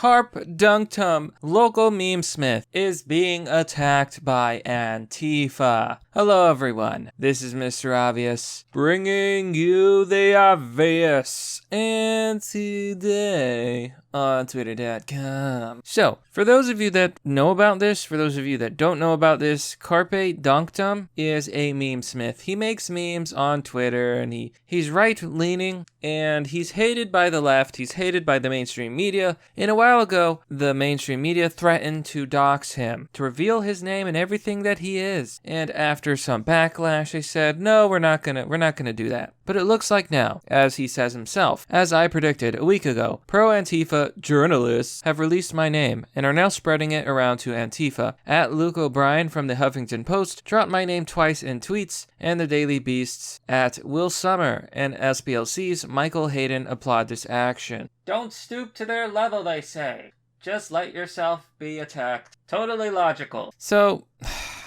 Carpe Donktum, local meme smith, is being attacked by Antifa. Hello everyone, this is Mr. Obvious, bringing you the obvious, and today on twitter.com. So, for those of you that know about this, for those of you that don't know about this, Carpe Donktum is a meme smith. He makes memes on Twitter, and he's right-leaning, and he's hated by the left, he's hated by the mainstream media, and a while ago, the mainstream media threatened to dox him, to reveal his name and everything that he is, and after some backlash, they said, no, we're not gonna do that. But it looks like now, as he says himself, as I predicted a week ago, pro-Antifa journalists have released my name and are now spreading it around to Antifa. At Luke O'Brien from the Huffington Post dropped my name twice in tweets, and the Daily Beast's at Will Summer and SPLC's Michael Hayden applaud this action. Don't stoop to their level, they say. Just let yourself be attacked. Totally logical. So,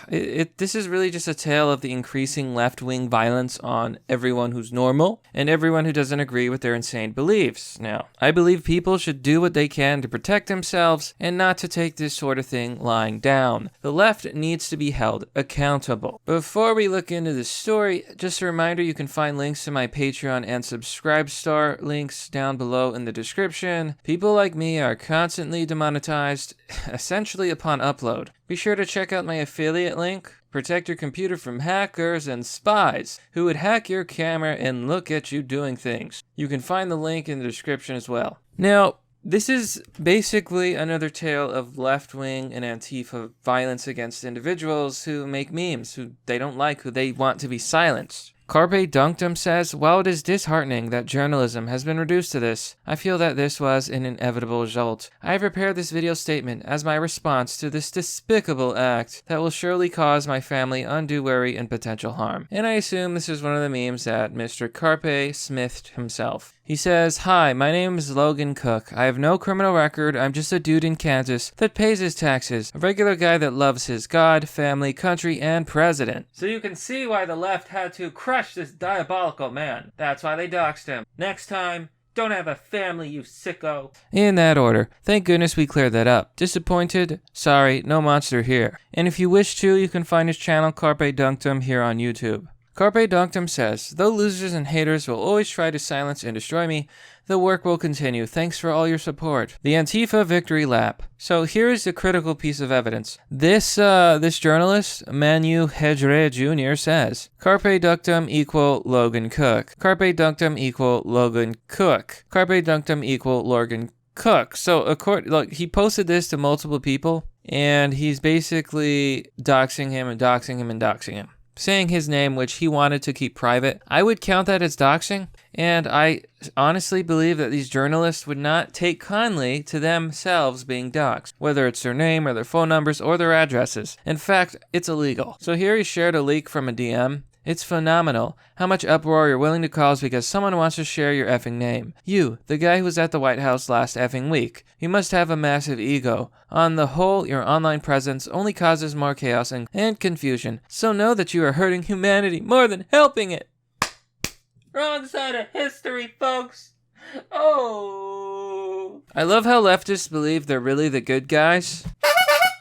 this is really just a tale of the increasing left-wing violence on everyone who's normal and everyone who doesn't agree with their insane beliefs. Now, I believe people should do what they can to protect themselves and not to take this sort of thing lying down. The left needs to be held accountable. Before we look into this story, just a reminder, you can find links to my Patreon and Subscribestar links down below in the description. People like me are constantly demonetized, essentially upon upload. Be sure to check out my affiliate link. Protect your computer from hackers and spies who would hack your camera and look at you doing things. You can find the link in the description as well. Now, this is basically another tale of left-wing and Antifa violence against individuals who make memes, who they don't like, who they want to be silenced. Carpe Donktum says, while it is disheartening that journalism has been reduced to this, I feel that this was an inevitable result. I have prepared this video statement as my response to this despicable act that will surely cause my family undue worry and potential harm. And I assume this is one of the memes that Mr. Carpe smithed himself. He says, hi, my name is Logan Cook. I have no criminal record. I'm just a dude in Kansas that pays his taxes. A regular guy that loves his God, family, country, and president. So you can see why the left had to crush this diabolical man. That's why they doxed him. Next time, don't have a family, you sicko. In that order. Thank goodness we cleared that up. Disappointed? Sorry, no monster here. And if you wish to, you can find his channel Carpe Donktum here on YouTube. Carpe Donktum says, though losers and haters will always try to silence and destroy me, the work will continue. Thanks for all your support. The Antifa victory lap. So here is the critical piece of evidence. This journalist, Manu Hedre Jr. says, Carpe Donktum equal Logan Cook. Carpe Donktum equal Logan Cook. Carpe Donktum equal Logan Cook. So he posted this to multiple people, and he's basically doxing him and doxing him and doxing him, saying his name, which he wanted to keep private. I would count that as doxing, and I honestly believe that these journalists would not take kindly to themselves being doxed, whether it's their name or their phone numbers or their addresses. In fact, it's illegal. So here he shared a leak from a DM. It's phenomenal how much uproar you're willing to cause because someone wants to share your effing name. You, the guy who was at the White House last effing week. You must have a massive ego. On the whole, your online presence only causes more chaos and confusion. So know that you are hurting humanity more than helping it. Wrong side of history, folks. Oh. I love how leftists believe they're really the good guys,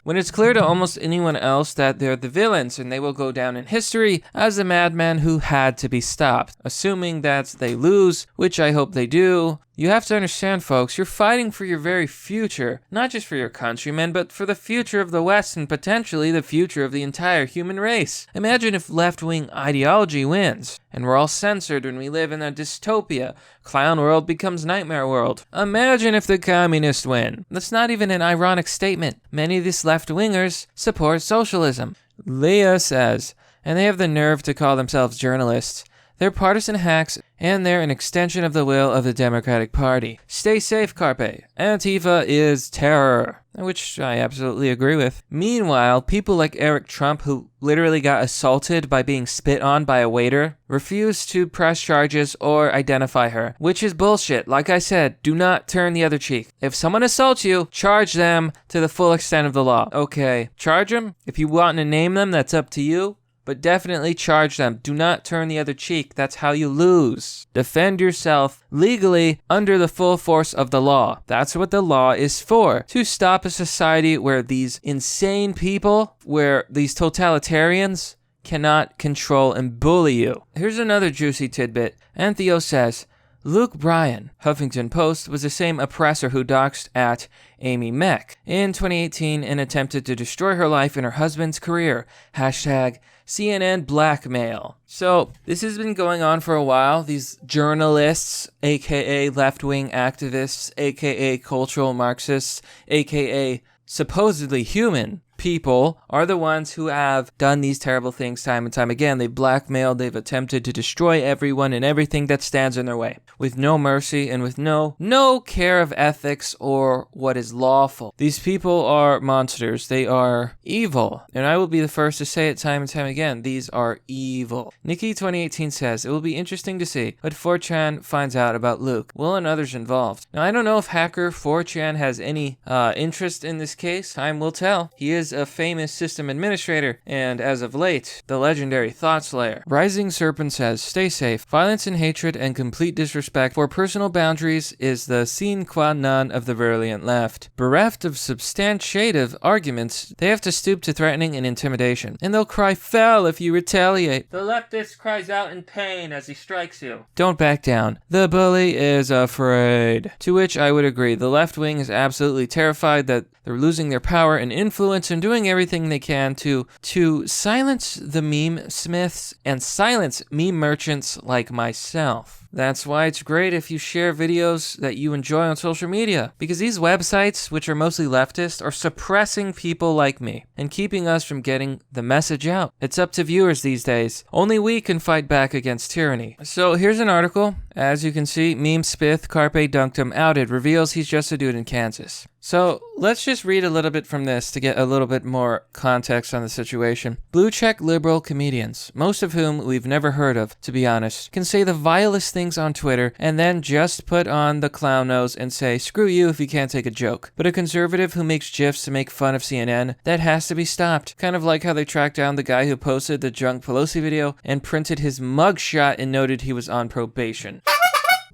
when it's clear to almost anyone else that they're the villains and they will go down in history as the madman who had to be stopped. Assuming that they lose, which I hope they do, you have to understand, folks, you're fighting for your very future, not just for your countrymen, but for the future of the West and potentially the future of the entire human race. Imagine if left-wing ideology wins, and we're all censored when we live in a dystopia. Clown world becomes nightmare world. Imagine if the communists win. That's not even an ironic statement. Many of these left-wingers support socialism. Leah says, and they have the nerve to call themselves journalists. They're partisan hacks, and they're an extension of the will of the Democratic Party. Stay safe, Carpe. Antifa is terror. Which I absolutely agree with. Meanwhile, people like Eric Trump, who literally got assaulted by being spit on by a waiter, refuse to press charges or identify her, which is bullshit. Like I said, do not turn the other cheek. If someone assaults you, charge them to the full extent of the law. Okay, charge them. If you want to name them, that's up to you. but definitely charge them. Do not turn the other cheek. That's how you lose. Defend yourself legally under the full force of the law. That's what the law is for. To stop a society where these insane people, where these totalitarians cannot control and bully you. Here's another juicy tidbit. Antheo says, Luke Bryan, Huffington Post, was the same oppressor who doxed at Amy Meck in 2018 and attempted to destroy her life and her husband's career. Hashtag CNN blackmail. So this has been going on for a while. These journalists, aka left-wing activists, aka cultural Marxists, aka supposedly human people, are the ones who have done these terrible things time and time again. They've blackmailed, they've attempted to destroy everyone and everything that stands in their way, with no mercy and with no care of ethics or what is lawful. These people are monsters. They are evil. And I will be the first to say it time and time again. These are evil. Nikki2018 says, it will be interesting to see what 4chan finds out about Luke, Will, and others involved. Now, I don't know if hacker 4chan has any interest in this case. Time will tell. He is a famous system administrator, and as of late, the legendary Thought Slayer. Rising Serpent says, stay safe. Violence and hatred and complete disrespect for personal boundaries is the sine qua non of the virulent left. Bereft of substantiative arguments, they have to stoop to threatening and intimidation, and they'll cry foul if you retaliate. The leftist cries out in pain as he strikes you. Don't back down. The bully is afraid. To which I would agree. The left wing is absolutely terrified that they're losing their power and influence and doing everything they can to silence the meme smiths and silence meme merchants like myself. That's why it's great if you share videos that you enjoy on social media, because these websites, which are mostly leftist, are suppressing people like me and keeping us from getting the message out. It's up to viewers these days. Only we can fight back against tyranny. So here's an article. As you can see, meme smith Carpe Donktum outed, reveals he's just a dude in Kansas. So let's just read a little bit from this to get a little bit more context on the situation. Blue check liberal comedians, most of whom we've never heard of, to be honest, can say the vilest things on Twitter and then just put on the clown nose and say, screw you if you can't take a joke. But a conservative who makes GIFs to make fun of CNN, that has to be stopped. Kind of like how they tracked down the guy who posted the Junk Pelosi video and printed his mugshot and noted he was on probation.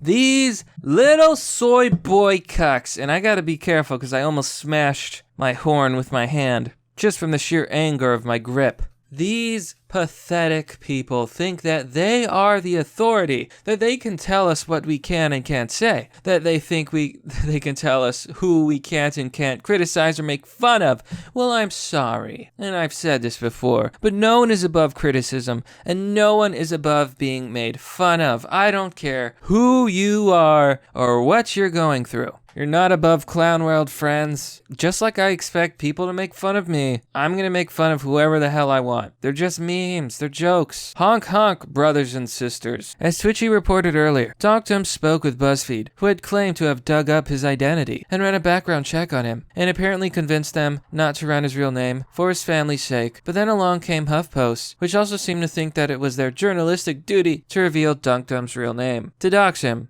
These little soy boy cucks, and I gotta be careful because I almost smashed my horn with my hand just from the sheer anger of my grip. These pathetic people think that they are the authority, that they can tell us what we can and can't say, that they think they can tell us who we can't and can't criticize or make fun of. Well, I'm sorry, and I've said this before, but no one is above criticism, and no one is above being made fun of. I don't care who you are or what you're going through. You're not above clown world, friends. Just like I expect people to make fun of me, I'm gonna make fun of whoever the hell I want. They're just memes, they're jokes. Honk honk, brothers and sisters. As Twitchy reported earlier, Doxxed spoke with BuzzFeed, who had claimed to have dug up his identity and ran a background check on him, and apparently convinced them not to run his real name for his family's sake. But then along came HuffPost, which also seemed to think that it was their journalistic duty to reveal Donktum's real name, to dox him.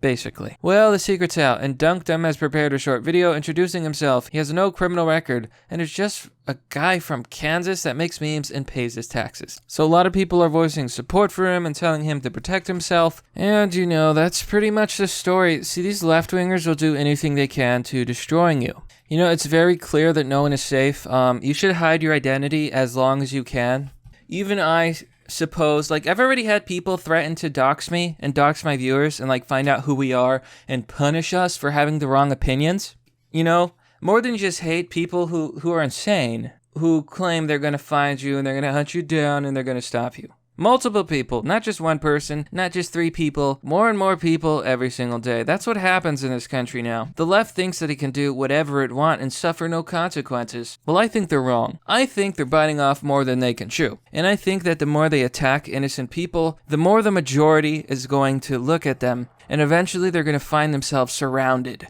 Basically. Well, the secret's out, and Donktum has prepared a short video introducing himself. He has no criminal record, and is just a guy from Kansas that makes memes and pays his taxes. So a lot of people are voicing support for him and telling him to protect himself, and you know, that's pretty much the story. See, these left-wingers will do anything they can to destroying you. You know, it's very clear that no one is safe. You should hide your identity as long as you can. Even I suppose, like, I've already had people threaten to dox me and dox my viewers and like find out who we are and punish us for having the wrong opinions. You know, more than just hate, people who are insane, who claim they're gonna find you and they're gonna hunt you down and they're gonna stop you. Multiple people, not just one person, not just 3 people, more and more people every single day. That's what happens in this country now. The left thinks that it can do whatever it wants and suffer no consequences. Well, I think they're wrong. I think they're biting off more than they can chew. And I think that the more they attack innocent people, the more the majority is going to look at them. And eventually they're going to find themselves surrounded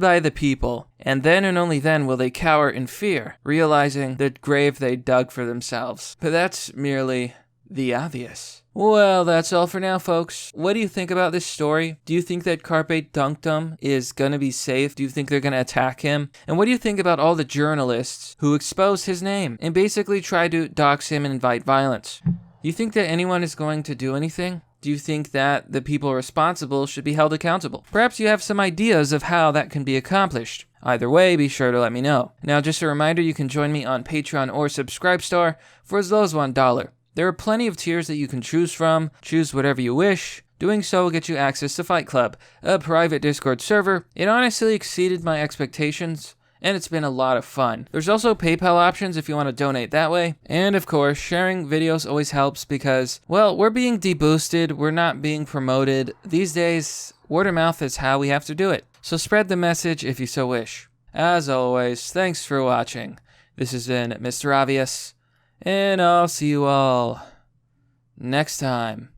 by the people. And then and only then will they cower in fear, realizing the grave they dug for themselves. But that's merely the obvious. Well, that's all for now, folks. What do you think about this story? Do you think that Carpe Donktum is gonna be safe? Do you think they're gonna attack him? And what do you think about all the journalists who exposed his name and basically tried to dox him and invite violence? Do you think that anyone is going to do anything? Do you think that the people responsible should be held accountable? Perhaps you have some ideas of how that can be accomplished. Either way, be sure to let me know. Now, just a reminder, you can join me on Patreon or Subscribestar for as low as $1. There are plenty of tiers that you can choose from. Choose whatever you wish. Doing so will get you access to Fight Club, a private Discord server. It honestly exceeded my expectations, and it's been a lot of fun. There's also PayPal options if you want to donate that way. And of course, sharing videos always helps because, well, we're being deboosted, we're not being promoted. These days, word of mouth is how we have to do it. So spread the message if you so wish. As always, thanks for watching. This has been Mr. Obvious, and I'll see you all next time.